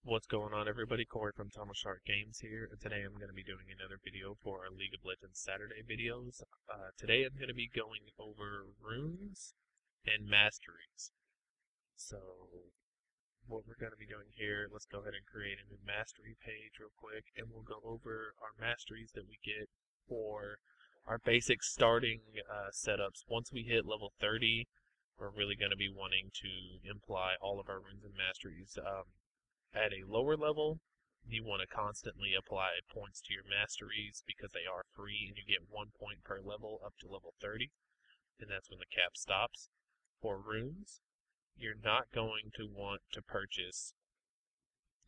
What's going on, everybody? Corey from Thomas Shark Games here, and today I'm going to be doing another video for our League of Legends Saturday videos. Today I'm going to be going over runes and masteries. So, what we're going to be doing here, let's go ahead and create a new mastery page real quick, and we'll go over our masteries that we get for our basic starting setups. Once we hit level 30, we're really going to be wanting to imply all of our runes and masteries. At a lower level, you want to constantly apply points to your masteries because they are free and you get 1 point per level up to level 30, and that's when the cap stops. For runes, you're not going to want to purchase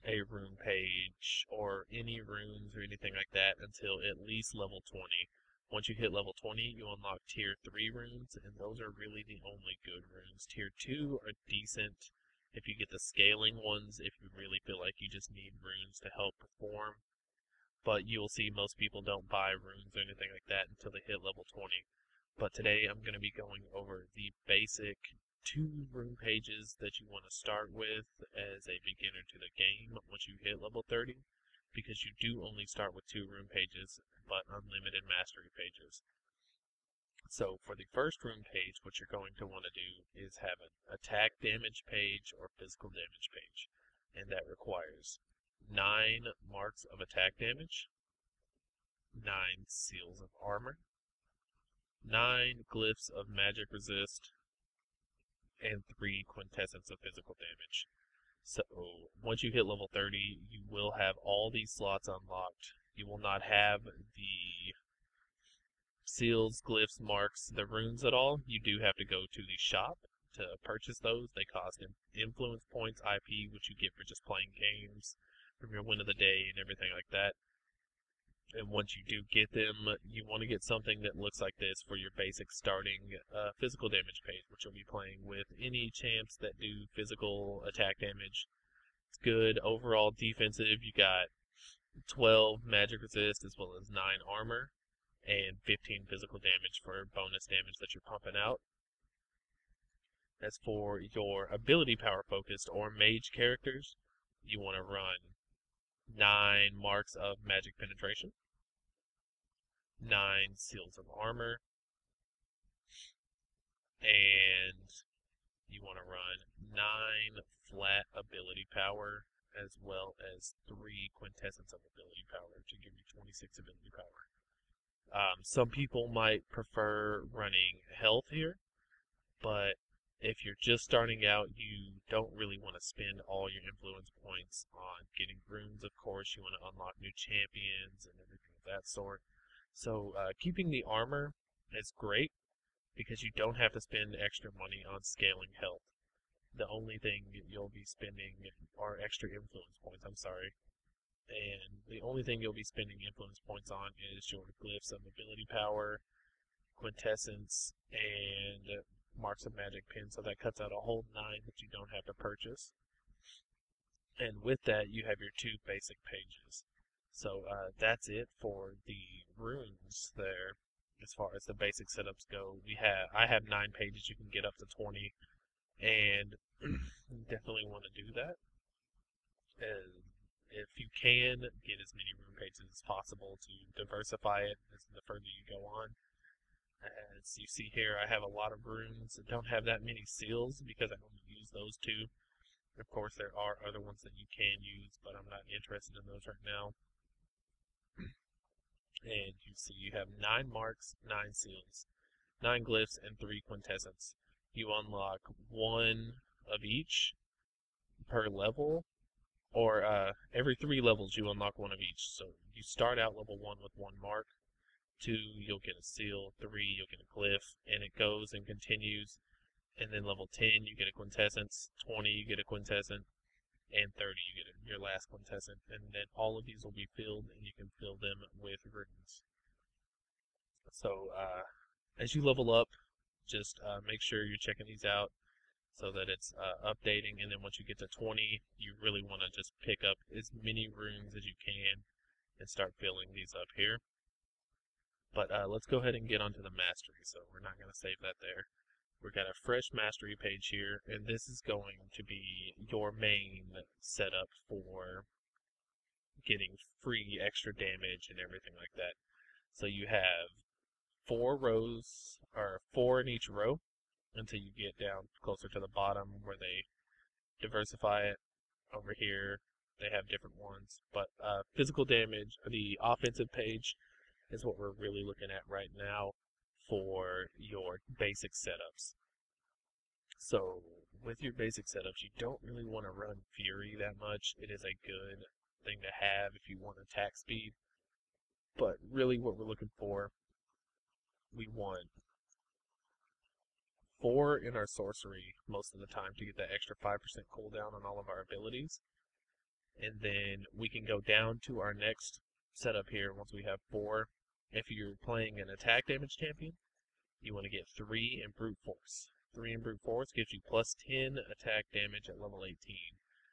a rune page or any runes or anything like that until at least level 20. Once you hit level 20, you unlock tier 3 runes, and those are really the only good runes. Tier 2 are decent if you get the scaling ones, if you really feel like you just need runes to help perform. But you'll see most people don't buy runes or anything like that until they hit level 20. But today I'm going to be going over the basic 2 rune pages that you want to start with as a beginner to the game once you hit level 30, because you do only start with 2 rune pages, but unlimited mastery pages. So for the first rune page, what you're going to want to do is have an attack damage page or physical damage page. And that requires 9 marks of attack damage, 9 seals of armor, 9 glyphs of magic resist, and 3 quintessence of physical damage. So once you hit level 30, you will have all these slots unlocked. You will not have the seals, glyphs, marks, the runes at all. You do have to go to the shop to purchase those. They cost influence points, IP, which you get for just playing games from your win of the day and everything like that. And once you do get them, you want to get something that looks like this for your basic starting physical damage page, which you'll be playing with any champs that do physical attack damage. It's good overall defensive. You got 12 magic resist as well as 9 armor and 15 physical damage for bonus damage that you're pumping out. As for your ability power focused or mage characters, you want to run 9 marks of magic penetration, 9 seals of armor, and you want to run 9 flat ability power as well as 3 quintessence of ability power to give you 26 ability power. Some people might prefer running health here, but if you're just starting out, you don't really want to spend all your influence points on getting runes. Of course, you want to unlock new champions and everything of that sort. So keeping the armor is great because you don't have to spend extra money on scaling health. The only thing you'll be spending are extra influence points, and the only thing you'll be spending influence points on is your glyphs of ability power, quintessence, and marks of magic pin, so that cuts out a whole 9 that you don't have to purchase. And with that, you have your 2 basic pages. So that's it for the runes there. As far as the basic setups go, I have 9 pages. You can get up to 20, and you definitely want to do that. If you can, get as many rune pages as possible to diversify it as the further you go on. As you see here, I have a lot of runes. I don't have that many seals because I only use those 2. Of course, there are other ones that you can use, but I'm not interested in those right now. And you see you have 9 marks, 9 seals, 9 glyphs, and 3 quintessence. You unlock 1 of each per level, or every 3 levels you unlock 1 of each. So you start out level 1 with 1 mark, 2 you'll get a seal, 3 you'll get a glyph, and it goes and continues. And then level 10 you get a quintessence, 20 you get a quintessence, and 30 you get your last quintessence. And then all of these will be filled, and you can fill them with runes. So as you level up, just make sure you're checking these out so that it's updating, and then once you get to 20, you really want to just pick up as many runes as you can and start filling these up here. But let's go ahead and get onto the mastery, so we're not going to save that there. We've got a fresh mastery page here, and this is going to be your main setup for getting free extra damage and everything like that. So you have 4 rows, or 4 in each row, until you get down closer to the bottom where they diversify it. Over here, they have different ones. But physical damage, the offensive page, is what we're really looking at right now for your basic setups. So with your basic setups, you don't really want to run Fury that much. It is a good thing to have if you want attack speed. But really what we're looking for, we want 4 in our sorcery most of the time to get that extra 5% cooldown on all of our abilities. And then we can go down to our next setup here once we have 4. If you're playing an attack damage champion, you want to get 3 in brute force. 3 in brute force gives you plus 10 attack damage at level 18.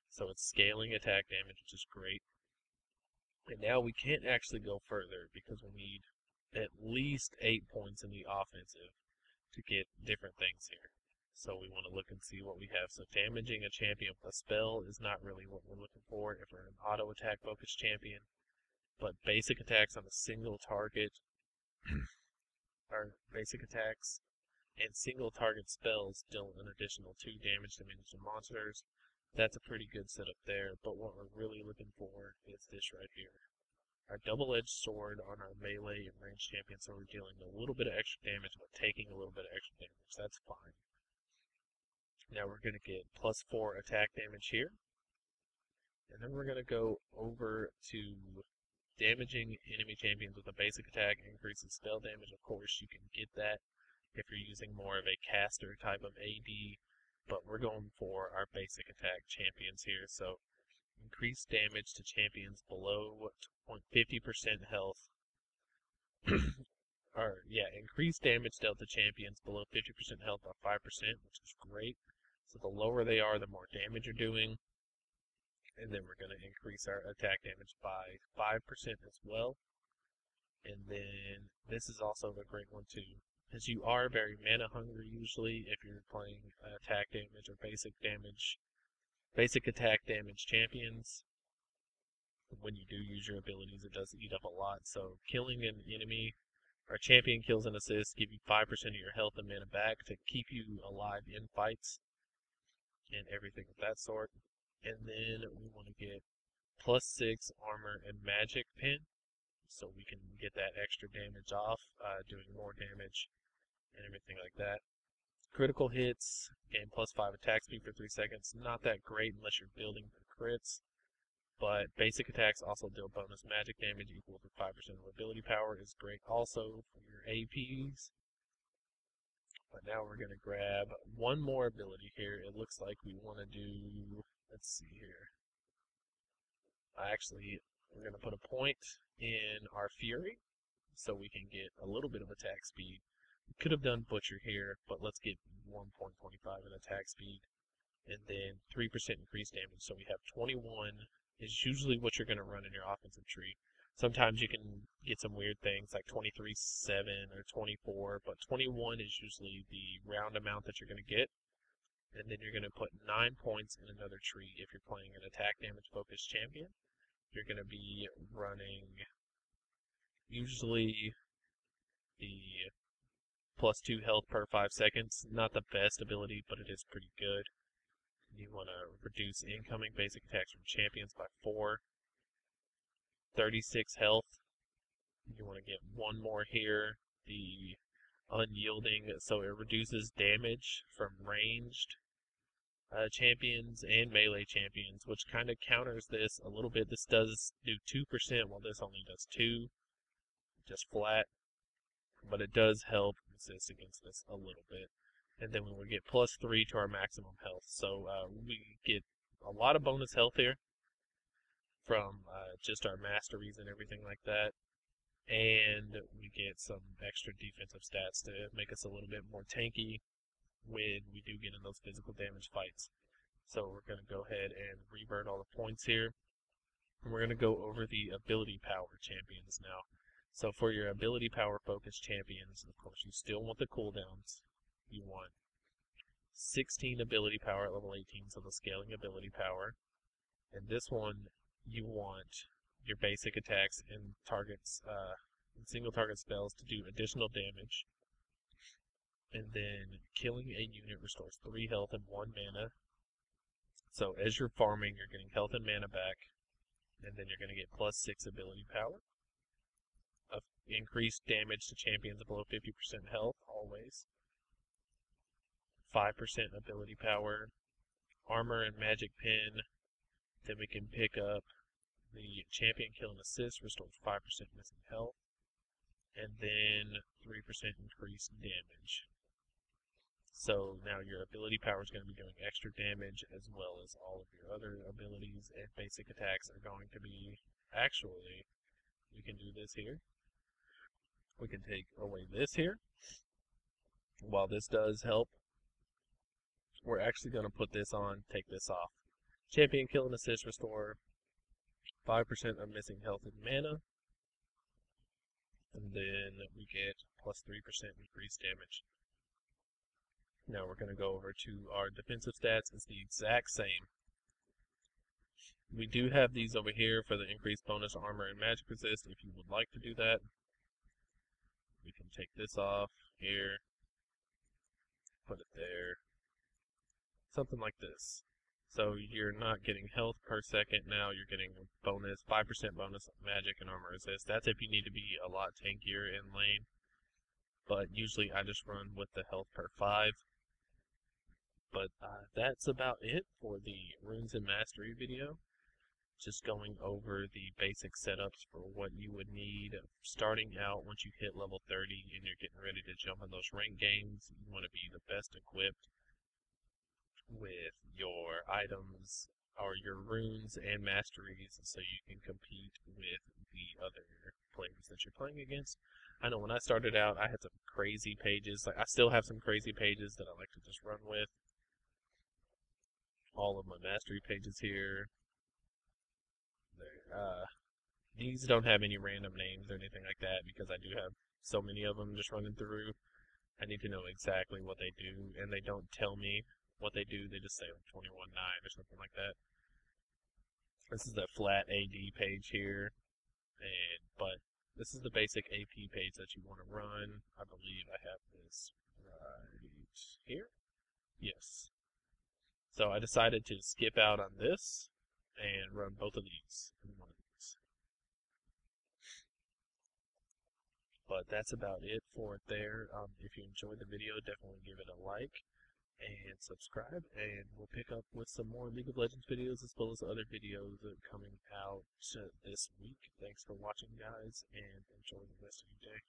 So it's scaling attack damage, which is great. And now we can't actually go further because we need at least 8 points in the offensive to get different things here. So we want to look and see what we have. So damaging a champion with a spell is not really what we're looking for if we're an auto attack focused champion. But basic attacks on a single target are basic attacks, and single target spells deal an additional 2 damage to monsters. That's a pretty good setup there, but what we're really looking for is this right here. Our double-edged sword on our melee and ranged champion, so we're dealing a little bit of extra damage, but taking a little bit of extra damage. That's fine. Now we're going to get plus 4 attack damage here. And then we're going to go over to damaging enemy champions with a basic attack, increases spell damage. Of course, you can get that if you're using more of a caster type of AD, but we're going for our basic attack champions here. So increase damage to champions below 50% health. Increase damage dealt to champions below 50% health by 5%, which is great. So the lower they are, the more damage you're doing. And then we're going to increase our attack damage by 5% as well. And then this is also a great one too, as you are very mana hungry usually if you're playing attack damage or basic attack damage champions. When you do use your abilities, it does eat up a lot. So killing an enemy or champion kills and assists give you 5% of your health and mana back to keep you alive in fights and everything of that sort. And then we want to get plus 6 armor and magic pin, so we can get that extra damage off, doing more damage and everything like that. Critical hits gain plus 5 attack speed for 3 seconds. Not that great unless you're building for crits, but basic attacks also deal bonus magic damage equal to 5% of ability power is great also for your APs. But now we're going to grab one more ability here. It looks like we want to do, let's see here. We're going to put a point in our Fury so we can get a little bit of attack speed. We could have done Butcher here, but let's get 1.25 in attack speed. And then 3% increased damage. So we have 21 is usually what you're going to run in your offensive tree. Sometimes you can get some weird things like 23-7 or 24, but 21 is usually the round amount that you're going to get. And then you're going to put 9 points in another tree if you're playing an attack damage focused champion. You're going to be running usually the plus 2 health per 5 seconds. Not the best ability, but it is pretty good. You want to reduce incoming basic attacks from champions by 4. 36 health. You want to get one more here. The unyielding, so it reduces damage from ranged champions and melee champions, which kind of counters this a little bit. This does do 2%, while this only does 2, just flat. But it does help resist against this a little bit. And then we will get plus 3 to our maximum health. So we get a lot of bonus health here from just our masteries and everything like that. And we get some extra defensive stats to make us a little bit more tanky when we do get in those physical damage fights. So we're going to go ahead and revert all the points here. And we're going to go over the ability power champions now. So for your ability power focused champions, of course, you still want the cooldowns. You want 16 ability power at level 18, so the scaling ability power. And this one, you want your basic attacks and targets, and single target spells to do additional damage. And then killing a unit restores 3 health and 1 mana. So as you're farming, you're getting health and mana back, and then you're going to get plus 6 ability power. Increased damage to champions below 50% health, always. 5% ability power. Armor and magic pin. Then we can pick up the champion kill and assist, restores 5% missing health. And then 3% increased damage. So now your ability power is going to be doing extra damage as well as all of your other abilities, and basic attacks are going to be, actually, we can do this here. We can take away this here. While this does help, we're actually going to put this on, take this off. Champion kill and assist restore 5% of missing health and mana. And then we get plus 3% increased damage. Now we're going to go over to our defensive stats. It's the exact same. We do have these over here for the increased bonus armor and magic resist if you would like to do that. We can take this off here, put it there, something like this. So you're not getting health per second now, you're getting a bonus, 5% bonus magic and armor resist. That's if you need to be a lot tankier in lane. But usually I just run with the health per 5. But that's about it for the Ruins and Mastery video. Just going over the basic setups for what you would need starting out. Once you hit level 30 and you're getting ready to jump in those ranked games, you want to be the best equipped with your items or your runes and masteries so you can compete with the other players that you're playing against. I know when I started out I had some crazy pages. Like, I still have some crazy pages that I like to just run with. All of my mastery pages here. These don't have any random names or anything like that because I do have so many of them just running through. I need to know exactly what they do, and they don't tell me what they do. They just say like 21.9 or something like that. This is the flat AD page here, but this is the basic AP page that you want to run. I believe I have this right here. Yes. So I decided to skip out on this and run both of these in one of these. But that's about it for it there. If you enjoyed the video, definitely give it a like and subscribe, and we'll pick up with some more League of Legends videos as well as other videos coming out this week. Thanks for watching, guys, and enjoy the rest of your day.